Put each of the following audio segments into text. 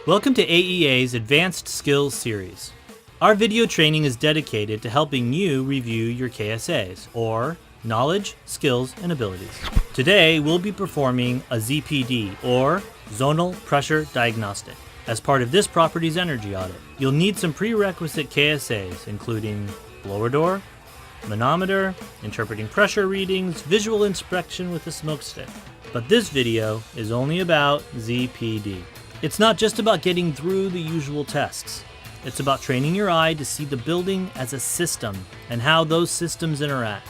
Welcome to AEA's Advanced Skills Series. Our video training is dedicated to helping you review your KSAs, or Knowledge, Skills, and Abilities. Today, we'll be performing a ZPD, or Zonal Pressure Diagnostic, as part of this property's energy audit. You'll need some prerequisite KSAs, including blower door, manometer, interpreting pressure readings, visual inspection with a smoke stick. But this video is only about ZPD. It's not just about getting through the usual tests. It's about training your eye to see the building as a system and how those systems interact.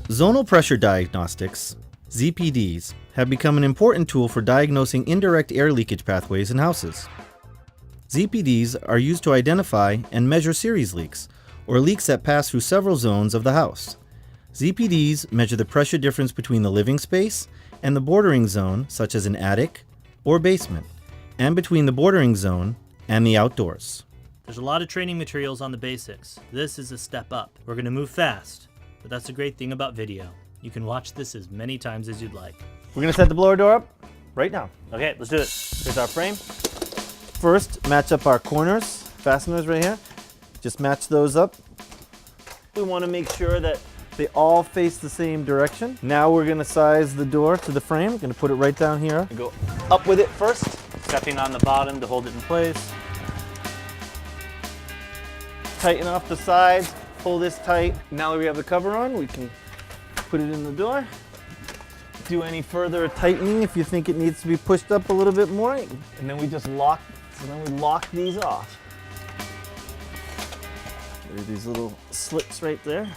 Zonal pressure diagnostics, ZPDs, have become an important tool for diagnosing indirect air leakage pathways in houses. ZPDs are used to identify and measure series leaks, or leaks that pass through several zones of the house. ZPDs measure the pressure difference between the living space and the bordering zone, such as an attic or basement, and between the bordering zone and the outdoors. There's a lot of training materials on the basics. This is a step up. We're going to move fast, but that's the great thing about video. You can watch this as many times as you'd like. We're going to set the blower door up right now. Okay, let's do it. Here's our frame. First, match up our corners, fasteners right here. Just match those up. We want to make sure that they all face the same direction. Now we're going to size the door to the frame. We're going to put it right down here. Go up with it first. Stepping on the bottom to hold it in place. Tighten off the sides, pull this tight. Now that we have the cover on, we can put it in the door. Do any further tightening if you think it needs to be pushed up a little bit more. And then we just lock, these off. There's these little slits right there.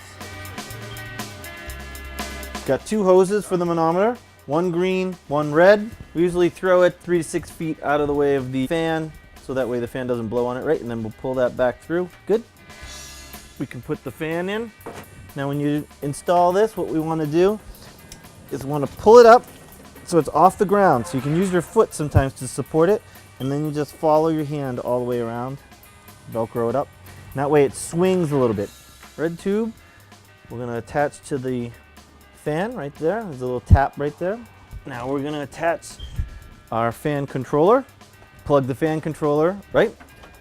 Got two hoses for the manometer, one green, one red. We usually throw it 3 to 6 feet out of the way of the fan, so that way the fan doesn't blow on it, right? And then we'll pull that back through. Good. We can put the fan in. Now when you install this, what we want to do is we want to pull it up so it's off the ground. So you can use your foot sometimes to support it, and then you just follow your hand all the way around, Velcro it up. And that way it swings a little bit. Red tube, we're going to attach to the fan right there. There's a little tap right there. Now we're going to attach our fan controller. Plug the fan controller right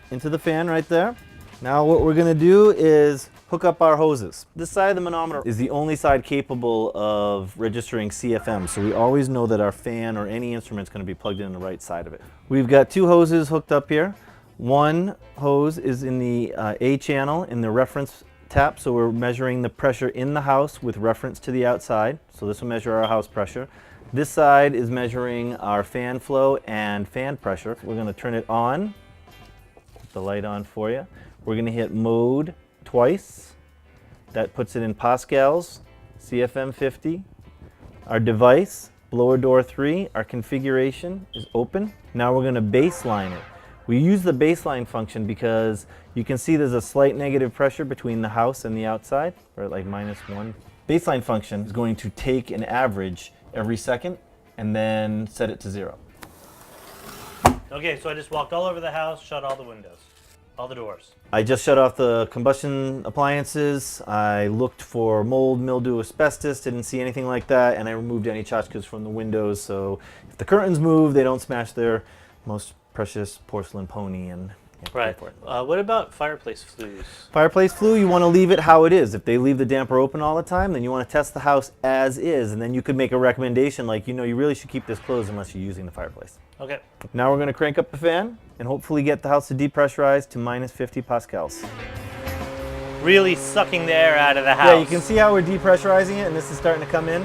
into the fan right there. Now what we're going to do is hook up our hoses. This side of the manometer is the only side capable of registering CFM, so we always know that our fan or any instrument is going to be plugged in the right side of it. We've got two hoses hooked up here. One hose is in the A channel in the reference tap, so we're measuring the pressure in the house with reference to the outside. So this will measure our house pressure. This side is measuring our fan flow and fan pressure. We're going to turn it on. Put the light on for you. We're going to hit mode twice. That puts it in pascals, CFM 50. Our device, blower door 3, our configuration is open. Now we're going to baseline it. We use the baseline function because you can see there's a slight negative pressure between the house and the outside, or like -1. Baseline function is going to take an average every second and then set it to 0. Okay, so I just walked all over the house, shut all the windows, all the doors. I just shut off the combustion appliances. I looked for mold, mildew, asbestos, didn't see anything like that, and I removed any tchotchkes from the windows, so if the curtains move, they don't smash their most precious porcelain pony and right. What about fireplace flues? Fireplace flue, you want to leave it how it is. If they leave the damper open all the time, then you want to test the house as is, and then you could make a recommendation like, you know, you really should keep this closed unless you're using the fireplace. Okay. Now we're going to crank up the fan and hopefully get the house to depressurize to -50 pascals. Really sucking the air out of the house. Yeah, you can see how we're depressurizing it, and this is starting to come in.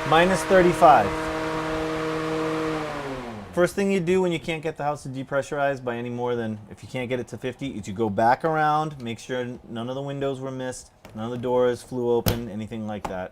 -35. First thing you do when you can't get the house to depressurize by any more than, if you can't get it to 50, is you go back around, make sure none of the windows were missed, none of the doors flew open, anything like that.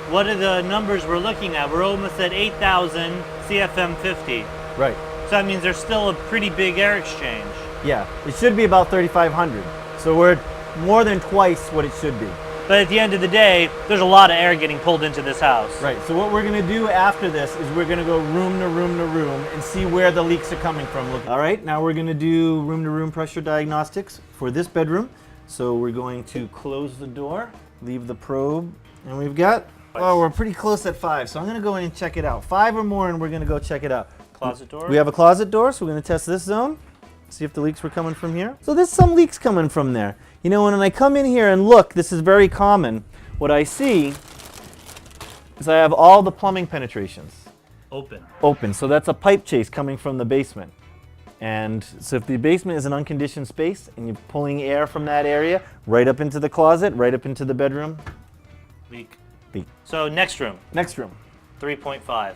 What are the numbers we're looking at? We're almost at 8,000 CFM 50. Right. So that means there's still a pretty big air exchange. Yeah, it should be about 3,500. So we're more than twice what it should be. But at the end of the day, there's a lot of air getting pulled into this house. Right, so what we're going to do after this is we're going to go room to room to room and see where the leaks are coming from. All right, now we're going to do room to room pressure diagnostics for this bedroom. So we're going to close the door, leave the probe, and we've got, oh, we're pretty close at 5, so I'm going to go in and check it out. 5 or more, and we're going to go check it out. Closet door? We have a closet door, so we're going to test this zone. See if the leaks were coming from here. So there's some leaks coming from there. You know, when I come in here and look, this is very common. What I see is I have all the plumbing penetrations open. So that's a pipe chase coming from the basement. And so if the basement is an unconditioned space and you're pulling air from that area right up into the closet, right up into the bedroom. Leak. Leak. So next room. Next room. 3.5. Right.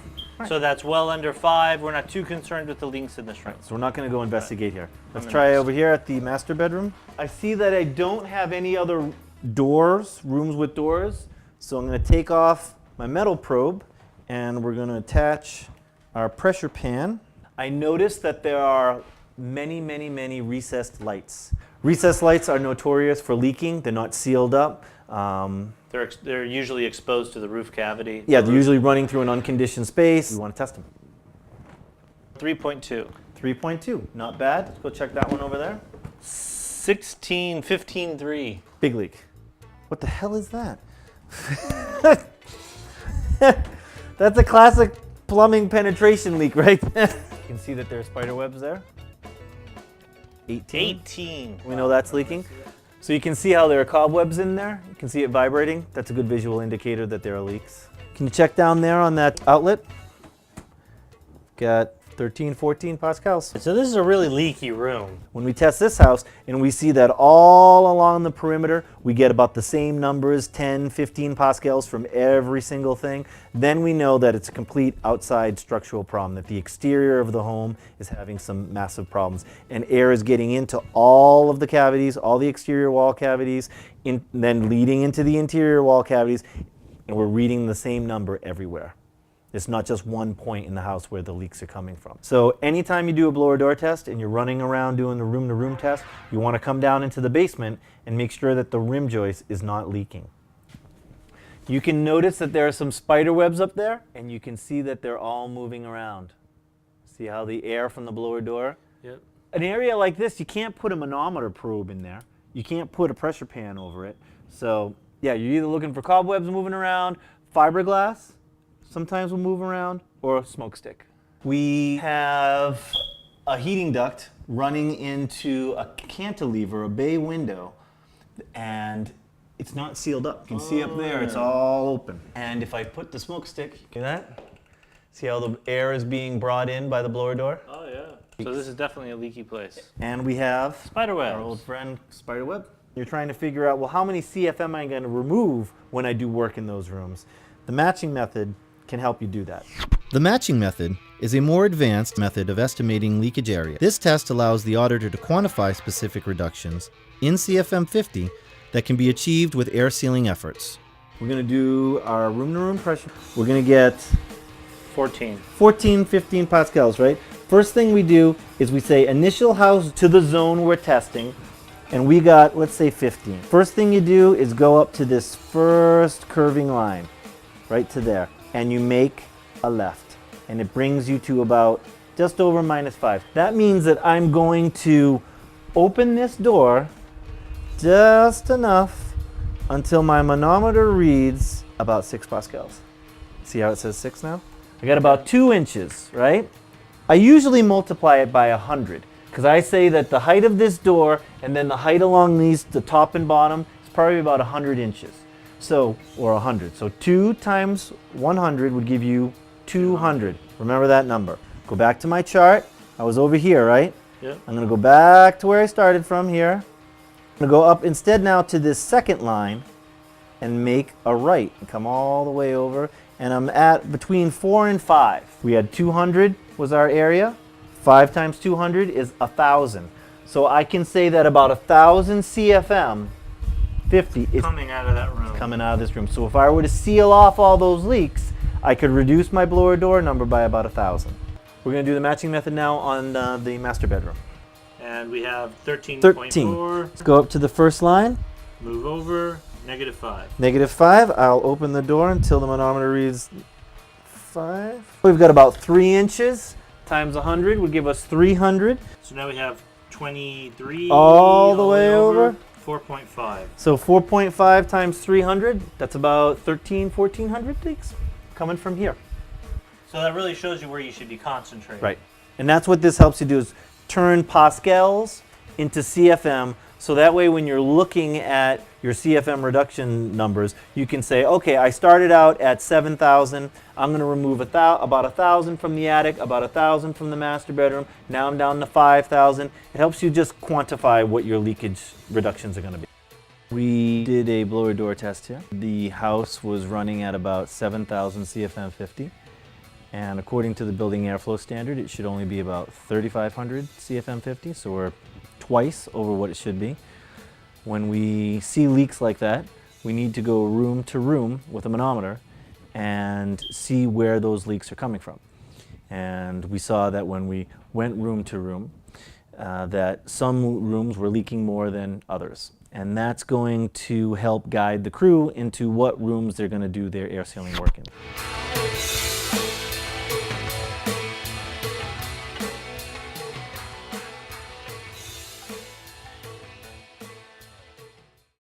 So that's well under 5. We're not too concerned with the leaks in this room. So we're not going to go investigate here. Let's try over here at the master bedroom. I see that I don't have any other doors, rooms with doors. So I'm going to take off my metal probe and we're going to attach our pressure pan. I noticed that there are many recessed lights. Recessed lights are notorious for leaking. They're not sealed up. They're usually exposed to the roof cavity. Yeah, they're usually running through an unconditioned space. We want to test them. 3.2. 3.2, not bad. Let's go check that one over there. 15.3. Big leak. What the hell is that? That's a classic plumbing penetration leak right there. You can see that there are spider webs there. 18. We know that's leaking. So you can see how there are cobwebs in there. You can see it vibrating. That's a good visual indicator that there are leaks. Can you check down there on that outlet? Got 13, 14 pascals. So this is a really leaky room. When we test this house and we see that all along the perimeter, we get about the same numbers, 10, 15 pascals from every single thing, then we know that it's a complete outside structural problem, that the exterior of the home is having some massive problems. And air is getting into all of the cavities, all the exterior wall cavities, then leading into the interior wall cavities, and we're reading the same number everywhere. It's not just one point in the house where the leaks are coming from. So anytime you do a blower door test and you're running around doing the room-to-room test, you want to come down into the basement and make sure that the rim joist is not leaking. You can notice that there are some spider webs up there, and you can see that they're all moving around. See how the air from the blower door? Yep. An area like this, you can't put a manometer probe in there. You can't put a pressure pan over it. So yeah, you're either looking for cobwebs moving around, fiberglass, sometimes will move around, or a smoke stick. We have a heating duct running into a cantilever, a bay window, and it's not sealed up. You can see up there, it's all open. And if I put the smoke stick, see that? See how the air is being brought in by the blower door? Oh yeah. So this is definitely a leaky place. And we have Spider webs. our old friend spider web. You're trying to figure out, well, how many CFM am I going to remove when I do work in those rooms? The matching method can help you do that. The matching method is a more advanced method of estimating leakage area. This test allows the auditor to quantify specific reductions in CFM 50 that can be achieved with air sealing efforts. We're going to do our room-to-room pressure. We're going to get 14. 14, 15 pascals, right? First thing we do is we say initial house to the zone we're testing, and we got, let's say 15. First thing you do is go up to this first curving line, right to there, and you make a left, and it brings you to about just over -5. That means that I'm going to open this door just enough until my manometer reads about 6 pascals. See how it says 6 now? I got about 2 inches, right? I usually multiply it by 100, because I say that the height of this door and then the height along these, the top and bottom, is probably about 100 inches. So, or 100. So 2 times 100 would give you 200. Remember that number. Go back to my chart. I was over here, right? Yep. I'm going to go back to where I started from here. I'm going to go up instead now to this second line and make a right and come all the way over. And I'm at between 4 and 5. We had 200 was our area. 5 times 200 is 1,000. So I can say that about 1,000 CFM 50 is Coming out of that room. coming out of this room. So if I were to seal off all those leaks, I could reduce my blower door number by about 1,000. We're going to do the matching method now on the master bedroom. And we have 13.4. 13. Let's go up to the first line. Move over. -5. -5. I'll open the door until the manometer reads 5. We've got about 3 inches times 100 would give us 300. So now we have 23. All the way over. 4.5. So 4.5 times 300, that's about 1,1400 leaks coming from here. So that really shows you where you should be concentrating. Right. And that's what this helps you do, is turn pascals into CFM, so that way when you're looking at your CFM reduction numbers, you can say, okay, I started out at 7,000. I'm going to remove about 1,000 from the attic, about 1,000 from the master bedroom. Now I'm down to 5,000. It helps you just quantify what your leakage reductions are going to be. We did a blower door test here. The house was running at about 7,000 CFM 50. And according to the building airflow standard, it should only be about 3,500 CFM 50, so we're twice over what it should be. When we see leaks like that, we need to go room to room with a manometer and see where those leaks are coming from. And we saw that when we went room to room, that some rooms were leaking more than others. And that's going to help guide the crew into what rooms they're going to do their air sealing work in.